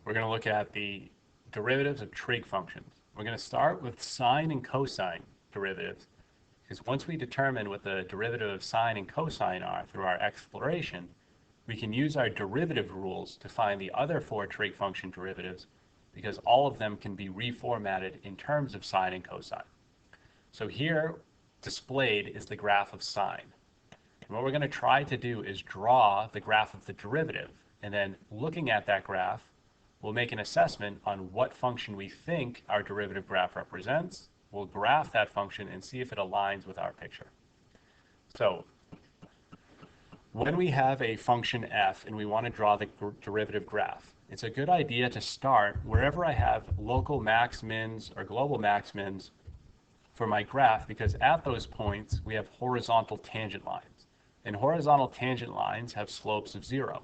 we're going to look at the derivatives of trig functions. We're going to start with sine and cosine derivatives, because once we determine what the derivative of sine and cosine are through our exploration, we can use our derivative rules to find the other four trig function derivatives, because all of them can be reformatted in terms of sine and cosine. So here displayed is the graph of sine. And what we're going to try to do is draw the graph of the derivative, and then looking at that graph, we'll make an assessment on what function we think our derivative graph represents. We'll graph that function and see if it aligns with our picture. So when we have a function f and we want to draw the derivative graph, it's a good idea to start wherever I have local max mins or global max mins for my graph, because at those points we have horizontal tangent lines. And horizontal tangent lines have slopes of 0.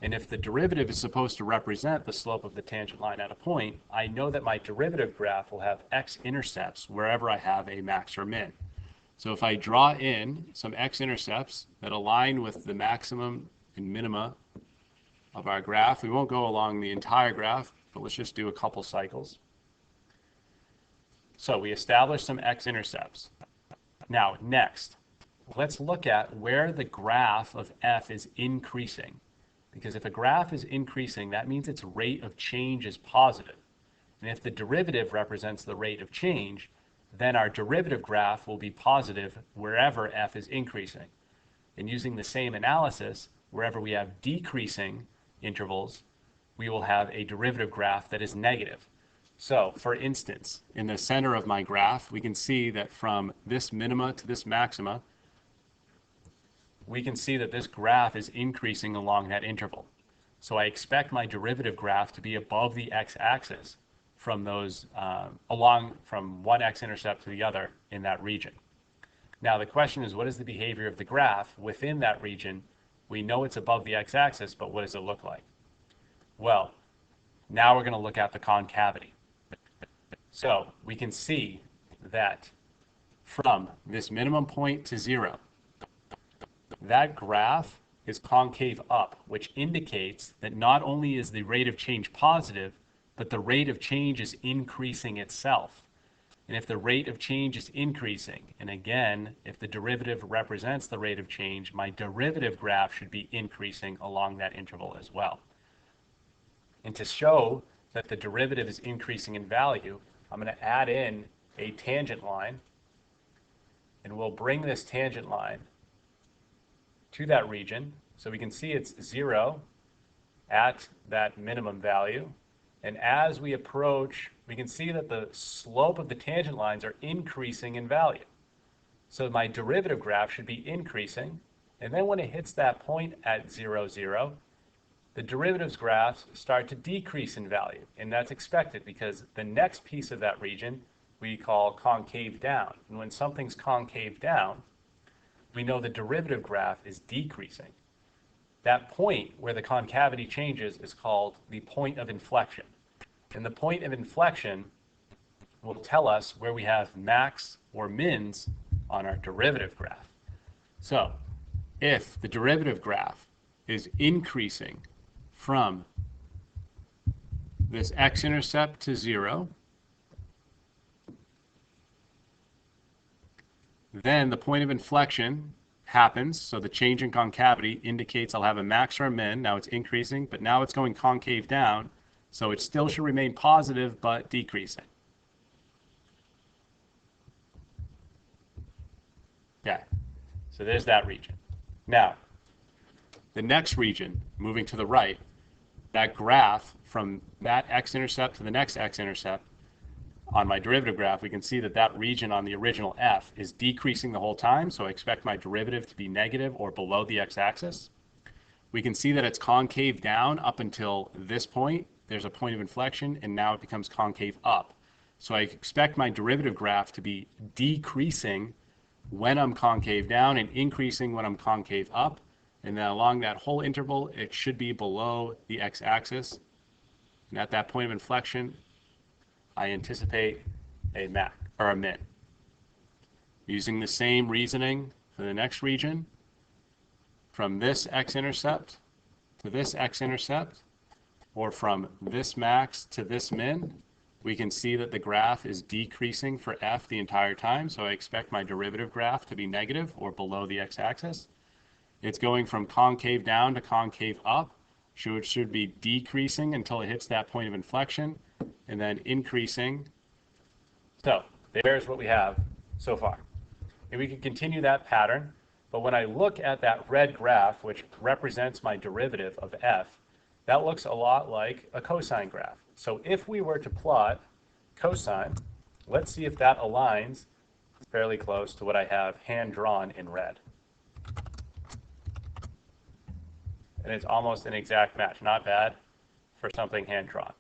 And if the derivative is supposed to represent the slope of the tangent line at a point, I know that my derivative graph will have x-intercepts wherever I have a max or min. So if I draw in some x-intercepts that align with the maximum and minima of our graph, we won't go along the entire graph, but let's just do a couple cycles. So we established some x-intercepts. Now, next, let's look at where the graph of f is increasing. Because if a graph is increasing, that means its rate of change is positive. And if the derivative represents the rate of change, then our derivative graph will be positive wherever f is increasing. And using the same analysis, wherever we have decreasing intervals, we will have a derivative graph that is negative. So, for instance, in the center of my graph, we can see that from this minima to this maxima, we can see that this graph is increasing along that interval. So I expect my derivative graph to be above the x-axis from those, from one x-intercept to the other in that region. Now the question is, what is the behavior of the graph within that region? We know it's above the x-axis, but what does it look like? Well, now we're going to look at the concavity. So we can see that from this minimum point to 0, that graph is concave up, which indicates that not only is the rate of change positive, but the rate of change is increasing itself. And if the rate of change is increasing, and again, if the derivative represents the rate of change, my derivative graph should be increasing along that interval as well. And to show that the derivative is increasing in value, I'm going to add in a tangent line, and we'll bring this tangent line to that region. So we can see it's 0 at that minimum value. And as we approach, we can see that the slope of the tangent lines are increasing in value. So my derivative graph should be increasing. And then when it hits that point at 0, 0, the derivatives graphs start to decrease in value. And that's expected because the next piece of that region we call concave down. And when something's concave down, we know the derivative graph is decreasing. That point where the concavity changes is called the point of inflection. And the point of inflection will tell us where we have max or mins on our derivative graph. So if the derivative graph is increasing from this x-intercept to 0, then the point of inflection happens. So the change in concavity indicates I'll have a max or a min. Now it's increasing, but now it's going concave down. So it still should remain positive, but decreasing. Okay, so there's that region. Now, the next region, moving to the right, that graph from that x-intercept to the next x-intercept, on my derivative graph, we can see that that region on the original f is decreasing the whole time, so I expect my derivative to be negative or below the x-axis. We can see that it's concave down up until this point. There's a point of inflection, and now it becomes concave up. So I expect my derivative graph to be decreasing when I'm concave down and increasing when I'm concave up. And then along that whole interval, it should be below the x-axis. And at that point of inflection, I anticipate a max or a min. Using the same reasoning for the next region, from this x-intercept to this x-intercept, or from this max to this min, we can see that the graph is decreasing for f the entire time. So I expect my derivative graph to be negative or below the x-axis. It's going from concave down to concave up. So it should be decreasing until it hits that point of inflection and then increasing. So there's what we have so far. And we can continue that pattern. But when I look at that red graph, which represents my derivative of f, that looks a lot like a cosine graph. So if we were to plot cosine, let's see if that aligns fairly close to what I have hand-drawn in red. And it's almost an exact match. Not bad for something hand-drawn.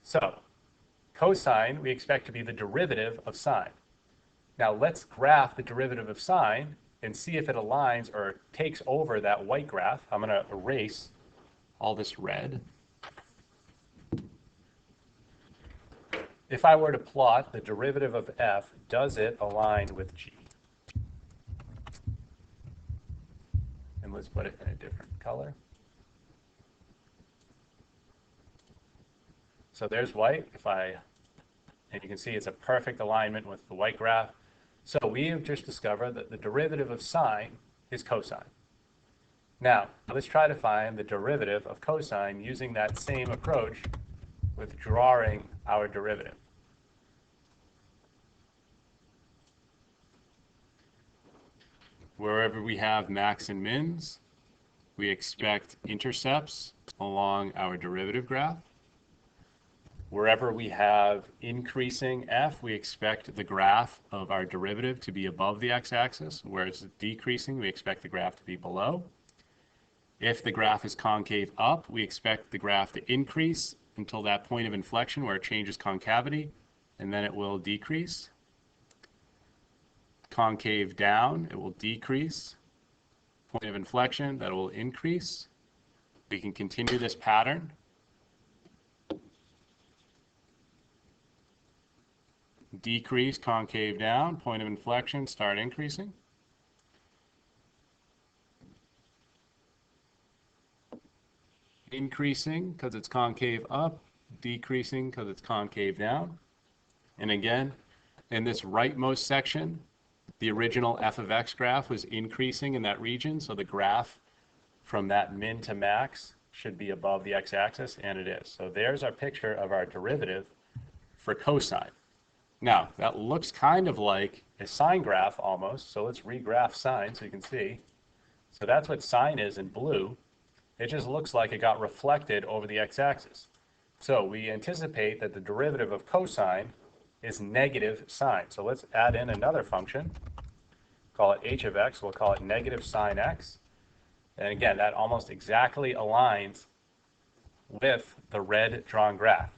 So cosine, we expect to be the derivative of sine. Now let's graph the derivative of sine and see if it aligns or takes over that white graph. I'm going to erase all this red. If I were to plot the derivative of f, does it align with g? And let's put it in a different color. So there's white. And you can see it's a perfect alignment with the white graph. So we have just discovered that the derivative of sine is cosine. Now, let's try to find the derivative of cosine using that same approach with drawing our derivative. Wherever we have max and mins, we expect intercepts along our derivative graph. Wherever we have increasing f, we expect the graph of our derivative to be above the x-axis. Where it's decreasing, we expect the graph to be below. If the graph is concave up, we expect the graph to increase until that point of inflection where it changes concavity, and then it will decrease. Concave down, it will decrease. Point of inflection, that will increase. We can continue this pattern. Decrease, concave down, point of inflection, start increasing. Increasing because it's concave up, decreasing because it's concave down. And again, in this rightmost section, the original f of x graph was increasing in that region, so the graph from that min to max should be above the x-axis, and it is. So there's our picture of our derivative for cosine. Now, that looks kind of like a sine graph almost, so let's regraph sine so you can see. So that's what sine is in blue. It just looks like it got reflected over the x-axis. So we anticipate that the derivative of cosine is negative sine. So let's add in another function, call it h of x, we'll call it negative sine x. And again, that almost exactly aligns with the red drawn graph.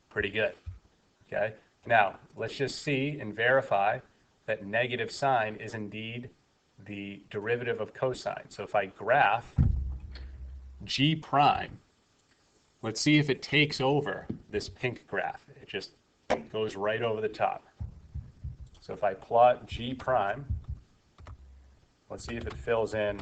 Pretty good, okay? Now, let's just see and verify that negative sine is indeed the derivative of cosine. So if I graph g prime, let's see if it takes over this pink graph. It just goes right over the top. So if I plot g prime, let's see if it fills in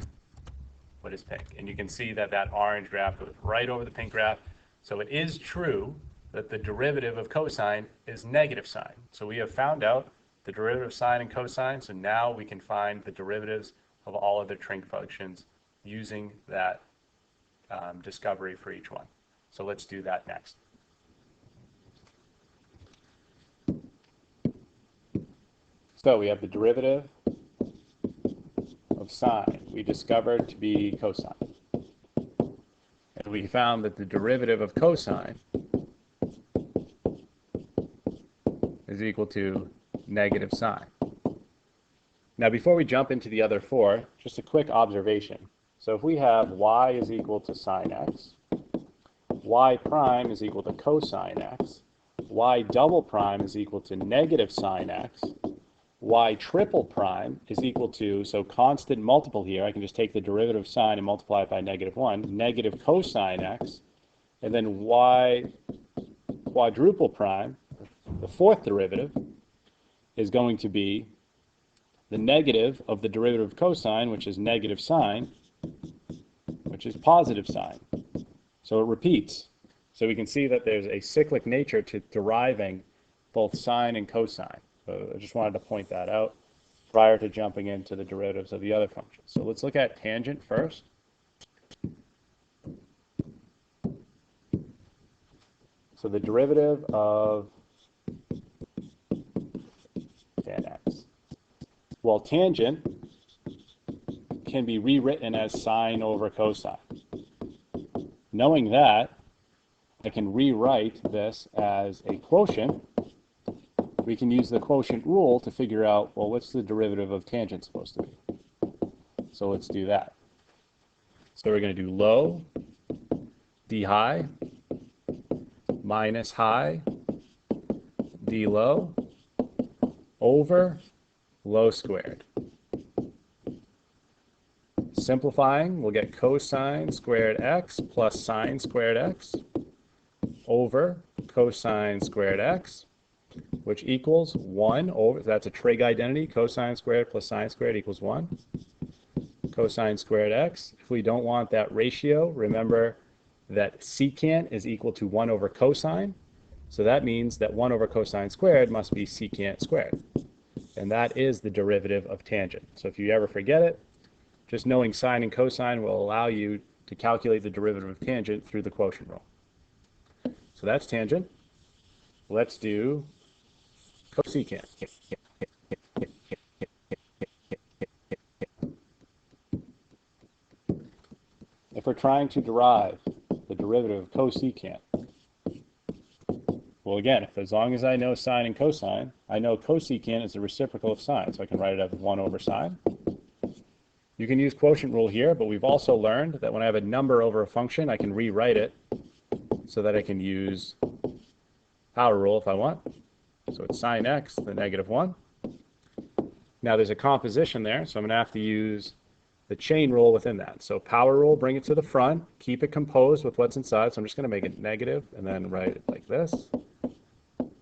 what is pink. And you can see that that orange graph goes right over the pink graph. So it is true that the derivative of cosine is negative sine. So we have found out the derivative of sine and cosine, so now we can find the derivatives of all of the trig functions using that discovery for each one. So let's do that next. So we have the derivative of sine we discovered to be cosine. And we found that the derivative of cosine is equal to negative sine. Now before we jump into the other four, just a quick observation. So if we have y is equal to sine x, y prime is equal to cosine x, y double prime is equal to negative sine x, y triple prime is equal to, so constant multiple here, I can just take the derivative of sine and multiply it by -1, negative cosine x, and then y quadruple prime, the fourth derivative, is going to be the negative of the derivative of cosine, which is negative sine, which is positive sine. So it repeats. So we can see that there's a cyclic nature to deriving both sine and cosine. So I just wanted to point that out prior to jumping into the derivatives of the other functions. So let's look at tangent first. So the derivative of tan x. Well, tangent can be rewritten as sine over cosine. Knowing that, I can rewrite this as a quotient. We can use the quotient rule to figure out, well, what's the derivative of tangent supposed to be? So let's do that. So we're going to do low d high minus high d low over low squared. Simplifying, we'll get cosine squared x plus sine squared x over cosine squared x, which equals 1 over, that's a trig identity, cosine squared plus sine squared equals 1. Cosine squared x. If we don't want that ratio, remember that secant is equal to 1 over cosine. So that means that 1 over cosine squared must be secant squared. And that is the derivative of tangent. So if you ever forget it, just knowing sine and cosine will allow you to calculate the derivative of tangent through the quotient rule. So that's tangent. Let's do cosecant. If we're trying to derive the derivative of cosecant, well, again, as long as I know sine and cosine, I know cosecant is the reciprocal of sine, so I can write it as 1 over sine. You can use quotient rule here, but we've also learned that when I have a number over a function, I can rewrite it so that I can use power rule if I want. So it's sine x, the negative 1. Now there's a composition there, so I'm going to have to use the chain rule within that. So power rule, bring it to the front, keep it composed with what's inside. So I'm just going to make it negative and then write it like this.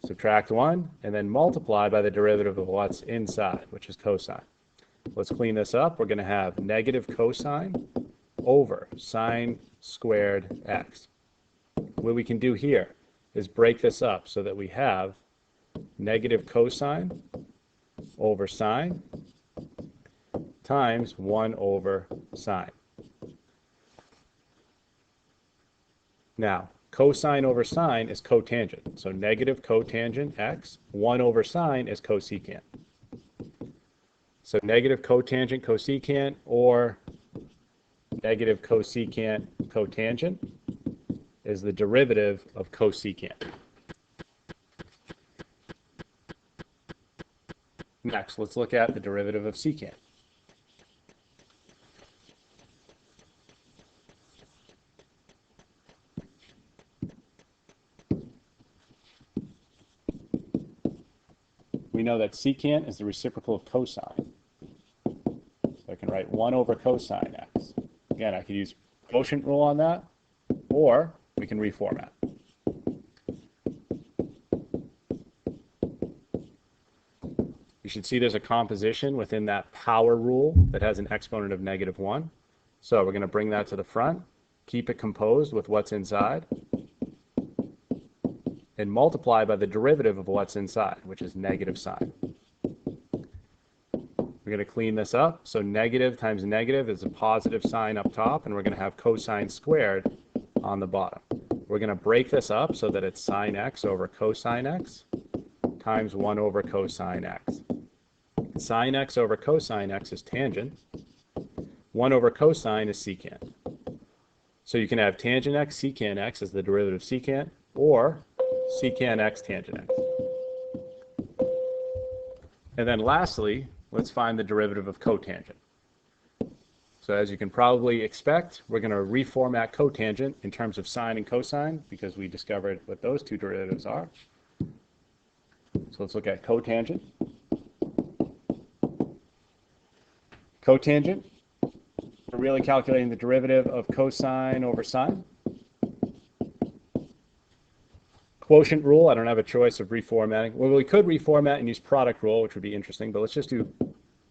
Subtract 1, and then multiply by the derivative of what's inside, which is cosine. Let's clean this up. We're going to have negative cosine over sine squared x. What we can do here is break this up so that we have negative cosine over sine times 1 over sine. Now, cosine over sine is cotangent. So negative cotangent x, 1 over sine is cosecant. So negative cotangent cosecant or negative cosecant cotangent is the derivative of cosecant. Next, let's look at the derivative of secant. We know that secant is the reciprocal of cosine. So I can write 1 over cosine x. Again, I could use quotient rule on that, or we can reformat. You should see there's a composition within that power rule that has an exponent of negative 1. So we're going to bring that to the front, keep it composed with what's inside, and multiply by the derivative of what's inside, which is negative sine. We're going to clean this up. So negative times negative is a positive sign up top, and we're going to have cosine squared on the bottom. We're going to break this up so that it's sine x over cosine x times 1 over cosine x. Sine x over cosine x is tangent. 1 over cosine is secant. So you can have tangent x, secant x as the derivative of secant, or secant x tangent x. And then lastly, let's find the derivative of cotangent. So as you can probably expect, we're going to reformat cotangent in terms of sine and cosine because we discovered what those two derivatives are. So let's look at cotangent. Cotangent, we're really calculating the derivative of cosine over sine. Quotient rule, I don't have a choice of reformatting. Well, we could reformat and use product rule, which would be interesting, but let's just do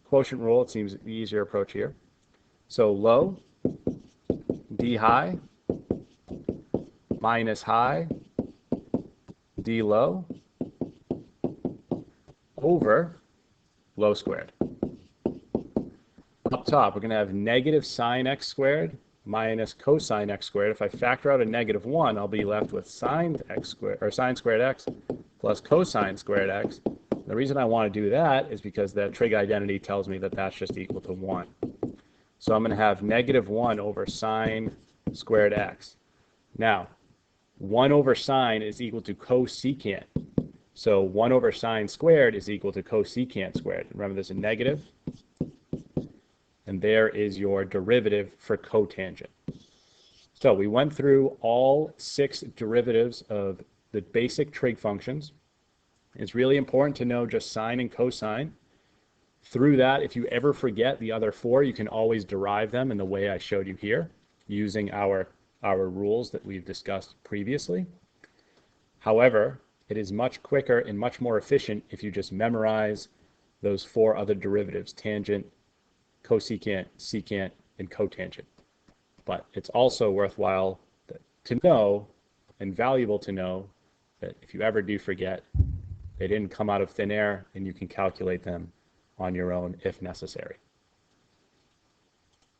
quotient rule. It seems the easier approach here. So low, d high, minus high d low over low squared. Up top, we're going to have negative sine x squared minus cosine x squared. If I factor out a negative 1, I'll be left with sine x squared, or sine squared x plus cosine squared x. The reason I want to do that is because that trig identity tells me that that's just equal to 1. So I'm going to have negative 1 over sine squared x. Now, 1 over sine is equal to cosecant. So 1 over sine squared is equal to cosecant squared. Remember, there's a negative. And there is your derivative for cotangent. So we went through all 6 derivatives of the basic trig functions. It's really important to know just sine and cosine. Through that, if you ever forget the other 4, you can always derive them in the way I showed you here, using our rules that we've discussed previously. However, it is much quicker and much more efficient if you just memorize those 4 other derivatives: tangent, cosecant, secant, and cotangent. But it's also worthwhile to know and valuable to know that if you ever do forget, they didn't come out of thin air, and you can calculate them on your own if necessary.